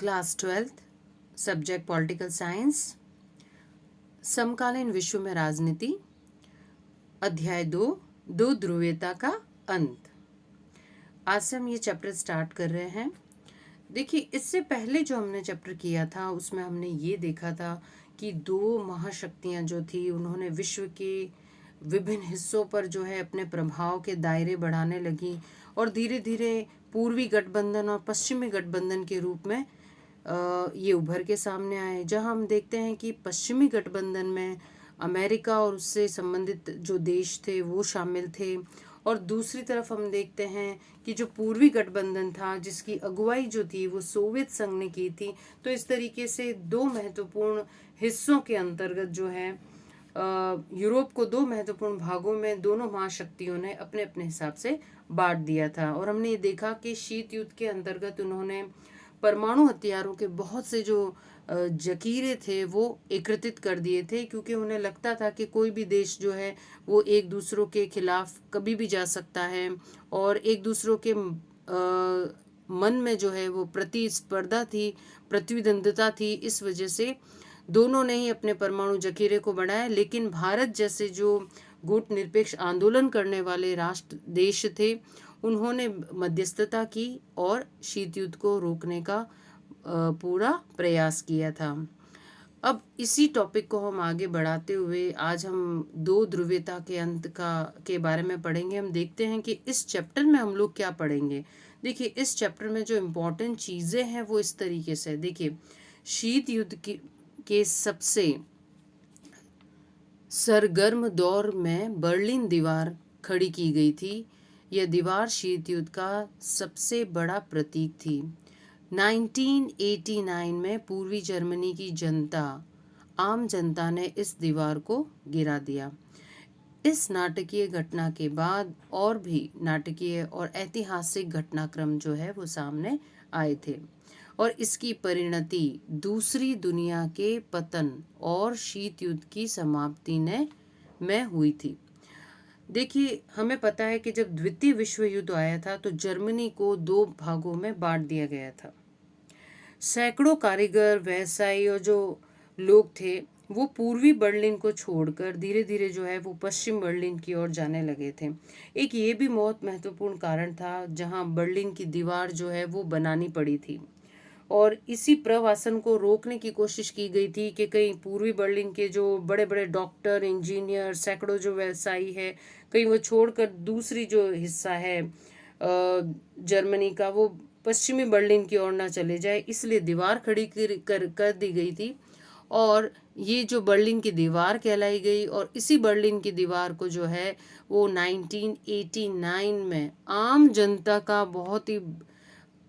Class 12th subject political science, समकालीन विश्व में राजनीति, अध्याय 2 दो ध्रुवीयता का अंत। आज से हम ये चैप्टर स्टार्ट कर रहे हैं। देखिए, इससे पहले जो हमने चैप्टर किया था उसमें हमने ये देखा था कि दो महाशक्तियां जो थी उन्होंने विश्व के विभिन्न हिस्सों पर जो है अपने प्रभाव के दायरे बढ़ाने लगी और धीरे धीरे पूर्वी गठबंधन और पश्चिमी गठबंधन के रूप में ये उभर के सामने आए, जहां हम देखते हैं कि पश्चिमी गठबंधन में अमेरिका और उससे संबंधित जो देश थे वो शामिल थे, और दूसरी तरफ हम देखते हैं कि जो पूर्वी गठबंधन था जिसकी अगुवाई जो थी वो सोवियत संघ ने की थी। तो इस तरीके से दो महत्वपूर्ण हिस्सों के अंतर्गत जो है यूरोप को दो महत्वपूर्ण भागों में दोनों महाशक्तियों ने अपने अपने हिसाब से बांट दिया था। और हमने ये देखा कि शीत युद्ध के अंतर्गत उन्होंने परमाणु हथियारों के बहुत से जो जखीरे थे वो एकत्रित कर दिए थे, क्योंकि उन्हें लगता था कि कोई भी देश जो है वो एक दूसरों के खिलाफ कभी भी जा सकता है और एक दूसरों के मन में जो है वो प्रतिस्पर्धा थी, प्रतिद्वंद्विता थी। इस वजह से दोनों ने ही अपने परमाणु जखीरे को बढ़ाया, लेकिन भारत जैसे जो गुट निरपेक्ष आंदोलन करने वाले राष्ट्र देश थे उन्होंने मध्यस्थता की और शीत युद्ध को रोकने का पूरा प्रयास किया था। अब इसी टॉपिक को हम आगे बढ़ाते हुए आज हम दो ध्रुवीयता के अंत के बारे में पढ़ेंगे। हम देखते हैं कि इस चैप्टर में हम लोग क्या पढ़ेंगे। देखिए, इस चैप्टर में जो इम्पोर्टेंट चीज़ें हैं वो इस तरीके से, देखिए, शीत युद्ध के सबसे सरगर्म दौर में बर्लिन दीवार खड़ी की गई थी। यह दीवार शीत युद्ध का सबसे बड़ा प्रतीक थी। 1989 में पूर्वी जर्मनी की आम जनता ने इस दीवार को गिरा दिया। इस नाटकीय घटना के बाद और भी नाटकीय और ऐतिहासिक घटनाक्रम जो है वो सामने आए थे, और इसकी परिणति दूसरी दुनिया के पतन और शीत युद्ध की समाप्ति में हुई थी। देखिए, हमें पता है कि जब द्वितीय विश्व युद्ध आया था तो जर्मनी को दो भागों में बांट दिया गया था। सैकड़ों कारीगर, व्यवसायी और जो लोग थे वो पूर्वी बर्लिन को छोड़कर धीरे धीरे जो है वो पश्चिम बर्लिन की ओर जाने लगे थे। एक ये भी बहुत महत्वपूर्ण कारण था जहां बर्लिन की दीवार जो है वो बनानी पड़ी थी, और इसी प्रवासन को रोकने की कोशिश की गई थी कि कहीं पूर्वी बर्लिन के जो बड़े बड़े डॉक्टर, इंजीनियर, सैकड़ों जो व्यवसायी है, कहीं वो छोड़कर दूसरी जो हिस्सा है जर्मनी का वो पश्चिमी बर्लिन की ओर ना चले जाए, इसलिए दीवार खड़ी कर दी गई थी। और ये जो बर्लिन की दीवार कहलाई गई, और इसी बर्लिन की दीवार को जो है वो 1989 में आम जनता का बहुत ही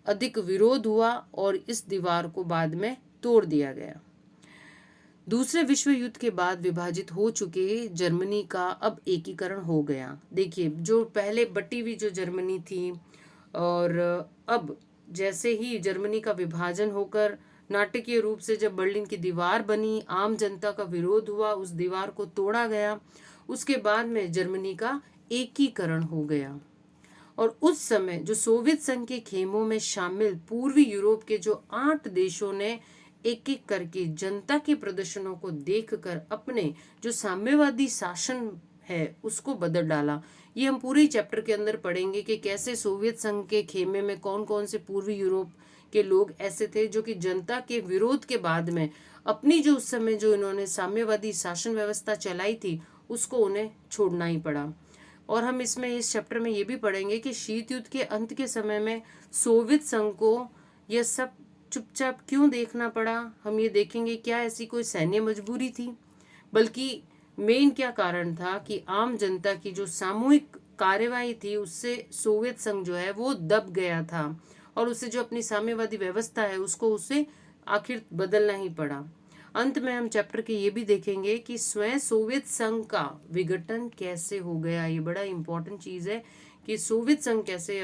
अधिक विरोध हुआ और इस दीवार को बाद में तोड़ दिया गया। दूसरे विश्व युद्ध के बाद विभाजित हो चुके जर्मनी का अब एकीकरण हो गया। देखिए, जो पहले बटी हुई जो जर्मनी थी, और अब जैसे ही जर्मनी का विभाजन होकर नाटकीय रूप से जब बर्लिन की दीवार बनी, आम जनता का विरोध हुआ, उस दीवार को तोड़ा गया, उसके बाद में जर्मनी का एकीकरण हो गया। और उस समय जो सोवियत संघ के खेमों में शामिल पूर्वी यूरोप के जो 8 देशों ने एक एक करके जनता के प्रदर्शनों को देखकर अपने जो साम्यवादी शासन है उसको बदल डाला। ये हम पूरे चैप्टर के अंदर पढ़ेंगे कि कैसे सोवियत संघ के खेमे में कौन कौन से पूर्वी यूरोप के लोग ऐसे थे जो कि जनता के विरोध के बाद में अपनी जो उस समय जो इन्होंने साम्यवादी शासन व्यवस्था चलाई थी उसको उन्हें छोड़ना ही पड़ा। और हम इसमें इस चैप्टर में ये भी पढ़ेंगे कि शीत युद्ध के अंत के समय में सोवियत संघ को यह सब चुपचाप क्यों देखना पड़ा। हम ये देखेंगे क्या ऐसी कोई सैन्य मजबूरी थी, बल्कि मेन क्या कारण था कि आम जनता की जो सामूहिक कार्यवाही थी उससे सोवियत संघ जो है वो दब गया था, और उसे जो अपनी साम्यवादी व्यवस्था है उसको उसे आखिर बदलना ही पड़ा। अंत में हम चैप्टर के ये भी देखेंगे कि स्वयं सोवियत संघ का विघटन कैसे हो गया। ये बड़ा इंपॉर्टेंट चीज है कि सोवियत संघ कैसे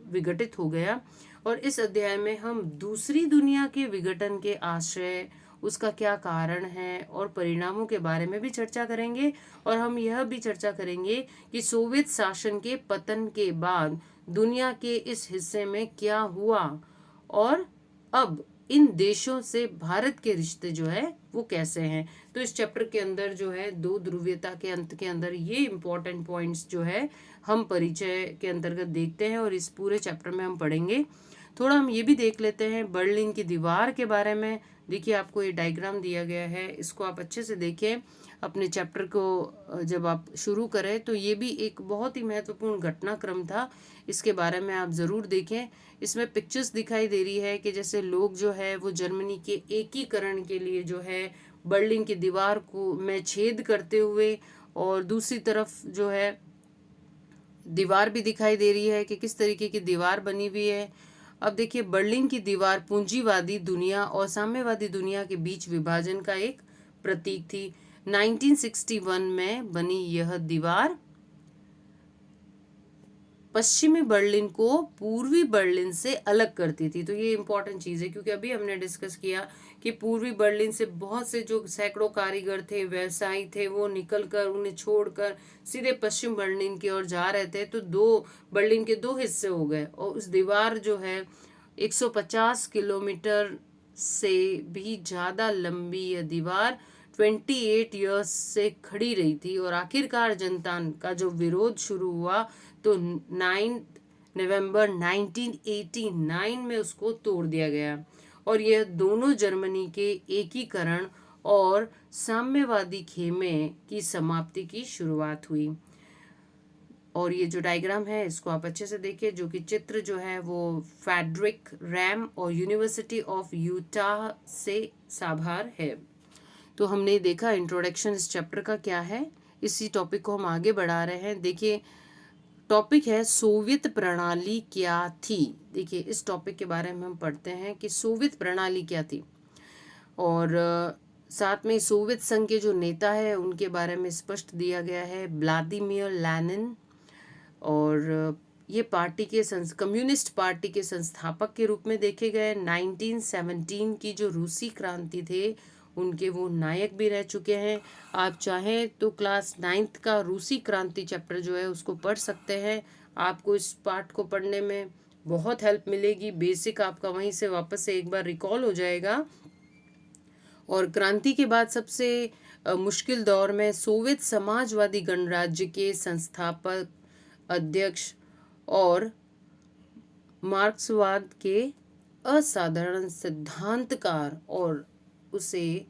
विघटित हो गया, और इस अध्याय में हम दूसरी दुनिया के विघटन के आशय, उसका क्या कारण है और परिणामों के बारे में भी चर्चा करेंगे। और हम यह भी चर्चा करेंगे कि सोवियत शासन के पतन के बाद दुनिया के इस हिस्से में क्या हुआ और अब इन देशों से भारत के रिश्ते जो है वो कैसे हैं। तो इस चैप्टर के अंदर जो है दो ध्रुवीयता के अंत के अंदर ये इंपॉर्टेंट पॉइंट्स जो है हम परिचय के अंतर्गत देखते हैं और इस पूरे चैप्टर में हम पढ़ेंगे। थोड़ा हम ये भी देख लेते हैं बर्लिन की दीवार के बारे में। देखिए आपको ये डायग्राम दिया गया है, इसको आप अच्छे से देखें अपने चैप्टर को जब आप शुरू करें। तो ये भी एक बहुत ही महत्वपूर्ण घटनाक्रम था, इसके बारे में आप ज़रूर देखें। इसमें पिक्चर्स दिखाई दे रही है कि जैसे लोग जो है वो जर्मनी के एकीकरण के लिए जो है बर्लिन की दीवार को में छेद करते हुए, और दूसरी तरफ जो है दीवार भी दिखाई दे रही है कि किस तरीके की दीवार बनी हुई है। अब देखिए बर्लिन की दीवार पूंजीवादी दुनिया और साम्यवादी दुनिया के बीच विभाजन का एक प्रतीक थी। 1961 में बनी यह दीवार पश्चिमी बर्लिन को पूर्वी बर्लिन से अलग करती थी। तो ये इंपॉर्टेंट चीज़ है, क्योंकि अभी हमने डिस्कस किया कि पूर्वी बर्लिन से बहुत से जो सैकड़ों कारीगर थे, व्यवसायी थे, वो निकलकर उन्हें छोड़कर सीधे पश्चिम बर्लिन की ओर जा रहे थे। तो बर्लिन के दो हिस्से हो गए, और उस दीवार जो है 150 किलोमीटर से भी ज़्यादा लंबी यह दीवार 28 ईयर्स से खड़ी रही थी, और आखिरकार जनता का जो विरोध शुरू हुआ तो 9 नवंबर 1989 में उसको तोड़ दिया गया, और यह दोनों जर्मनी के एकीकरण और साम्यवादी खेमे की समाप्ति की शुरुआत हुई। और ये जो डायग्राम है इसको आप अच्छे से देखिए, जो कि चित्र जो है वो फेडरिक रैम और यूनिवर्सिटी ऑफ यूटा से साभार है। तो हमने देखा इंट्रोडक्शन इस चैप्टर का क्या है, इसी टॉपिक को हम आगे बढ़ा रहे हैं। देखिए टॉपिक है सोवियत प्रणाली क्या थी। देखिए इस टॉपिक के बारे में हम पढ़ते हैं कि सोवियत प्रणाली क्या थी, और साथ में सोवियत संघ के जो नेता है उनके बारे में स्पष्ट दिया गया है, व्लादिमीर लेनिन। और ये पार्टी के कम्युनिस्ट पार्टी के संस्थापक के रूप में देखे गए। 1917 की जो रूसी क्रांति थे उनके वो नायक भी रह चुके हैं। आप चाहें तो क्लास 9th का रूसी क्रांति चैप्टर जो है उसको पढ़ सकते हैं। आपको इस पार्ट को पढ़ने में बहुत हेल्प मिलेगी, बेसिक आपका वहीं से वापस से एक बार रिकॉल हो जाएगा। और क्रांति के बाद सबसे मुश्किल दौर में सोवियत समाजवादी गणराज्य के संस्थापक, अध्यक्ष और मार्क्सवाद के असाधारण सिद्धांतकार और उसे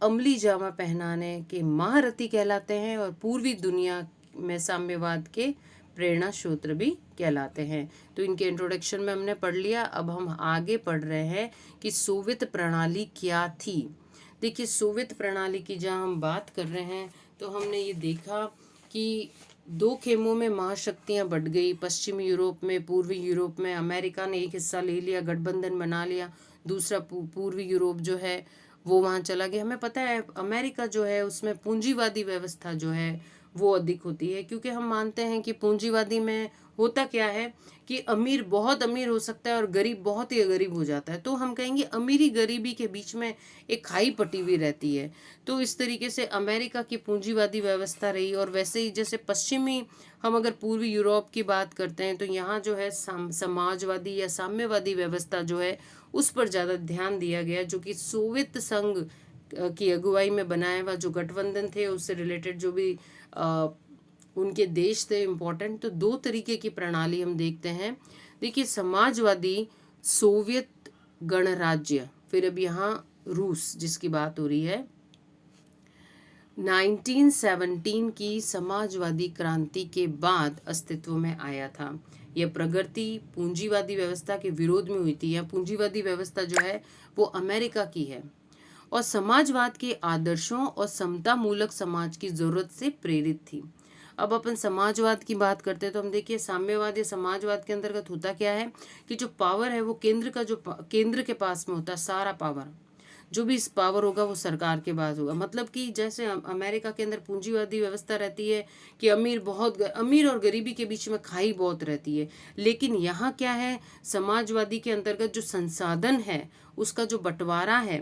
अमली जामा पहनाने के महारथी कहलाते हैं, और पूर्वी दुनिया में साम्यवाद के प्रेरणा स्रोत भी कहलाते हैं। तो इनके इंट्रोडक्शन में हमने पढ़ लिया। अब हम आगे पढ़ रहे हैं कि सोवियत प्रणाली क्या थी। देखिए सोवियत प्रणाली की जहाँ हम बात कर रहे हैं तो हमने ये देखा कि दो खेमों में महाशक्तियाँ बढ़ गई। पश्चिमी यूरोप में, पूर्वी यूरोप में अमेरिका ने एक हिस्सा ले लिया, गठबंधन बना लिया। दूसरा पूर्वी यूरोप जो है वो वहाँ चला गया। हमें पता है अमेरिका जो है उसमें पूंजीवादी व्यवस्था जो है वो अधिक होती है, क्योंकि हम मानते हैं कि पूंजीवादी में होता क्या है कि अमीर बहुत अमीर हो सकता है और गरीब बहुत ही गरीब हो जाता है। तो हम कहेंगे अमीरी गरीबी के बीच में एक खाई पटी हुई रहती है। तो इस तरीके से अमेरिका की पूंजीवादी व्यवस्था रही। और वैसे ही जैसे पश्चिमी हम अगर पूर्वी यूरोप की बात करते हैं तो यहाँ जो है समाजवादी या साम्यवादी व्यवस्था जो है उस पर ज़्यादा ध्यान दिया गया, जो कि सोवियत संघ की अगुवाई में बनाया हुआ जो गठबंधन थे उससे रिलेटेड जो भी उनके देश थे इम्पोर्टेंट। तो दो तरीके की प्रणाली हम देखते हैं। देखिए समाजवादी सोवियत गणराज्य, फिर अब यहाँ रूस जिसकी बात हो रही है, 1917 की समाजवादी क्रांति के बाद अस्तित्व में आया था। यह प्रगति पूंजीवादी व्यवस्था के विरोध में हुई थी। यह पूंजीवादी व्यवस्था जो है वो अमेरिका की है और समाजवाद के आदर्शों और समता मूलक समाज की जरूरत से प्रेरित थी। अब अपन समाजवाद की बात करते हैं तो हम देखिए साम्यवाद या समाजवाद के अंतर्गत होता क्या है कि जो पावर है वो केंद्र के पास में होता है। सारा पावर, जो भी इस पावर होगा वो सरकार के पास होगा। मतलब कि जैसे अमेरिका के अंदर पूंजीवादी व्यवस्था रहती है कि अमीर और गरीबी के बीच में खाई बहुत रहती है। लेकिन यहाँ क्या है, समाजवादी के अंतर्गत जो संसाधन है उसका जो बंटवारा है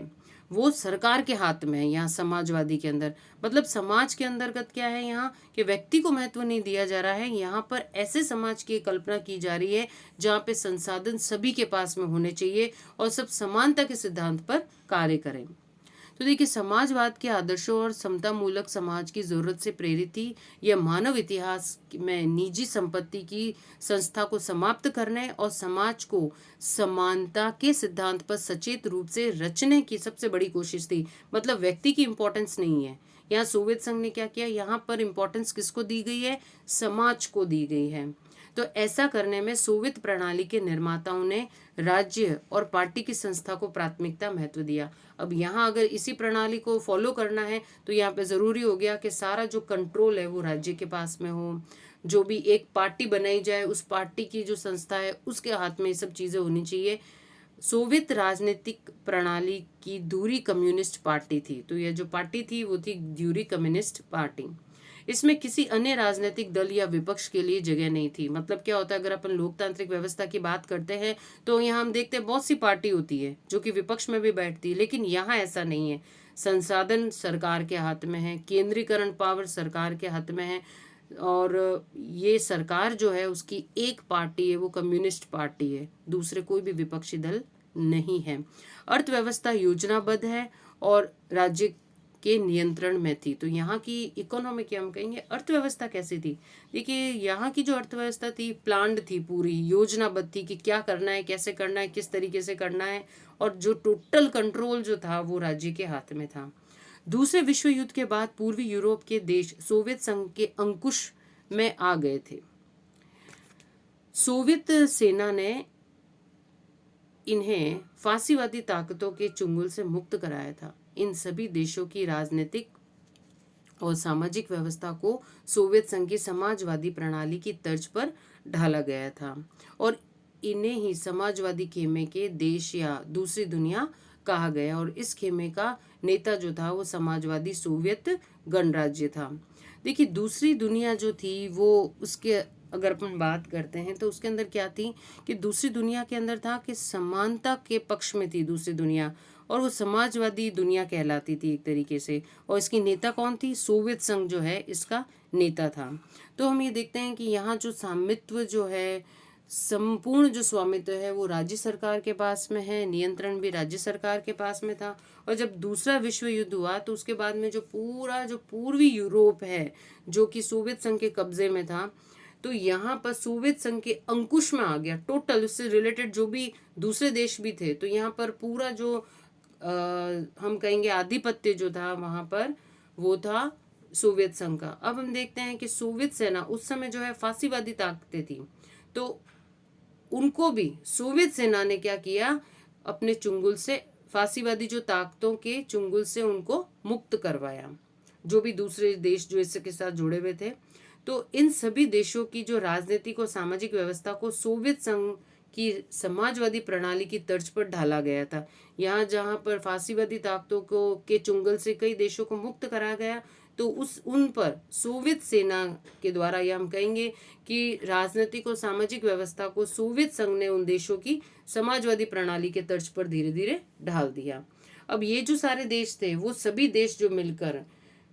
वो सरकार के हाथ में है यहाँ समाजवादी के अंदर। मतलब समाज के अंतर्गत क्या है यहाँ कि व्यक्ति को महत्व नहीं दिया जा रहा है, यहाँ पर ऐसे समाज की कल्पना की जा रही है जहाँ पे संसाधन सभी के पास में होने चाहिए और सब समानता के सिद्धांत पर कार्य करें। तो देखिए, समाजवाद के आदर्शों और समता मूलक समाज की जरूरत से प्रेरित थी। यह मानव इतिहास में निजी संपत्ति की संस्था को समाप्त करने और समाज को समानता के सिद्धांत पर सचेत रूप से रचने की सबसे बड़ी कोशिश थी। मतलब व्यक्ति की इंपॉर्टेंस नहीं है यहाँ। सोवियत संघ ने क्या किया, यहाँ पर इंपॉर्टेंस किसको दी गई है, समाज को दी गई है। तो ऐसा करने में सोवियत प्रणाली के निर्माताओं ने राज्य और पार्टी की संस्था को प्राथमिकता महत्व दिया। अब यहाँ अगर इसी प्रणाली को फॉलो करना है तो यहाँ पे ज़रूरी हो गया कि सारा जो कंट्रोल है वो राज्य के पास में हो। जो भी एक पार्टी बनाई जाए उस पार्टी की जो संस्था है उसके हाथ में ये सब चीज़ें होनी चाहिए। सोवियत राजनीतिक प्रणाली की धुरी कम्युनिस्ट पार्टी थी। तो यह जो पार्टी थी वो थी धुरी कम्युनिस्ट पार्टी। इसमें किसी अन्य राजनीतिक दल या विपक्ष के लिए जगह नहीं थी। मतलब क्या होता है, अगर अपन लोकतांत्रिक व्यवस्था की बात करते हैं तो यहाँ हम देखते हैं बहुत सी पार्टी होती है जो कि विपक्ष में भी बैठती है, लेकिन यहाँ ऐसा नहीं है। संसाधन सरकार के हाथ में है, केंद्रीकरण पावर सरकार के हाथ में है, और ये सरकार जो है उसकी एक पार्टी है, वो कम्युनिस्ट पार्टी है, दूसरे कोई भी विपक्षी दल नहीं है। अर्थव्यवस्था योजनाबद्ध है और राज्य के नियंत्रण में थी। तो यहाँ की इकोनॉमी की हम कहेंगे अर्थव्यवस्था कैसी थी, देखिए यहाँ की जो अर्थव्यवस्था थी प्लान्ड थी, पूरी योजनाबद्ध थी कि क्या करना है, कैसे करना है, किस तरीके से करना है, और जो टोटल कंट्रोल जो था वो राज्य के हाथ में था। दूसरे विश्व युद्ध के बाद पूर्वी यूरोप के देश सोवियत संघ के अंकुश में आ गए थे। सोवियत सेना ने इन्हें फांसीवादी ताकतों के चुंगल से मुक्त कराया था। इन सभी देशों की राजनीतिक और सामाजिक व्यवस्था को सोवियत संघ की समाजवादी प्रणाली की तर्ज पर ढाला गया था, और इन्हें ही समाजवादी खेमे के देश या दूसरी दुनिया कहा गया। और इस खेमे का नेता जो था वो समाजवादी सोवियत गणराज्य था। देखिए, दूसरी दुनिया जो थी वो उसके अगर अपन बात करते हैं तो उसके अंदर क्या थी कि दूसरी दुनिया के अंदर था कि समानता के पक्ष में थी दूसरी दुनिया, और वो समाजवादी दुनिया कहलाती थी एक तरीके से। और इसकी नेता कौन थी, सोवियत संघ जो है इसका नेता था। तो हम ये देखते हैं कि यहाँ जो स्वामित्व जो है, संपूर्ण जो स्वामित्व है वो राज्य सरकार के पास में है, नियंत्रण भी राज्य सरकार के पास में था। और जब दूसरा विश्व युद्ध हुआ तो उसके बाद में जो पूरा जो पूर्वी यूरोप है जो कि सोवियत संघ के कब्जे में था, तो यहाँ पर सोवियत संघ के अंकुश में आ गया टोटल। उससे रिलेटेड जो भी दूसरे देश भी थे, तो यहाँ पर पूरा जो हम कहेंगे आधिपत्य जो था वहाँ पर वो था सोवियत संघ का। अब हम देखते हैं कि सोवियत सेना उस समय जो है फांसीवादी ताकतें थी, तो उनको भी सोवियत सेना ने क्या किया, अपने चुंगल से फांसीवादी जो ताकतों के चुंगल से उनको मुक्त करवाया, जो भी दूसरे देश जो इसके साथ जुड़े हुए थे। तो इन सभी देशों की जो राजनीतिक और सामाजिक व्यवस्था को सोवियत संघ की समाजवादी प्रणाली की तर्ज पर ढाला गया था। यहाँ जहाँ पर फांसीवादी ताकतों को के चुंगल से कई देशों को मुक्त करा गया, तो उन पर सोवियत सेना के द्वारा, या हम कहेंगे कि राजनीतिक और सामाजिक व्यवस्था को सोवियत संघ ने उन देशों की समाजवादी प्रणाली के तर्ज पर धीरे धीरे ढाल दिया। अब ये जो सारे देश थे वो सभी देश जो मिलकर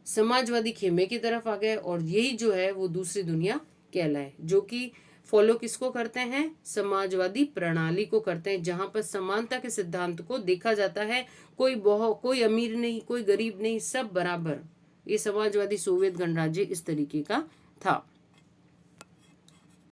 समाजवादी खेमे की तरफ आ गए, और यही जो है वो दूसरी दुनिया कहलाए, जो कि फॉलो किसको करते हैं, समाजवादी प्रणाली को करते हैं, जहां पर समानता के सिद्धांत को देखा जाता है। कोई अमीर नहीं, कोई गरीब नहीं, सब बराबर। ये समाजवादी सोवियत गणराज्य इस तरीके का था।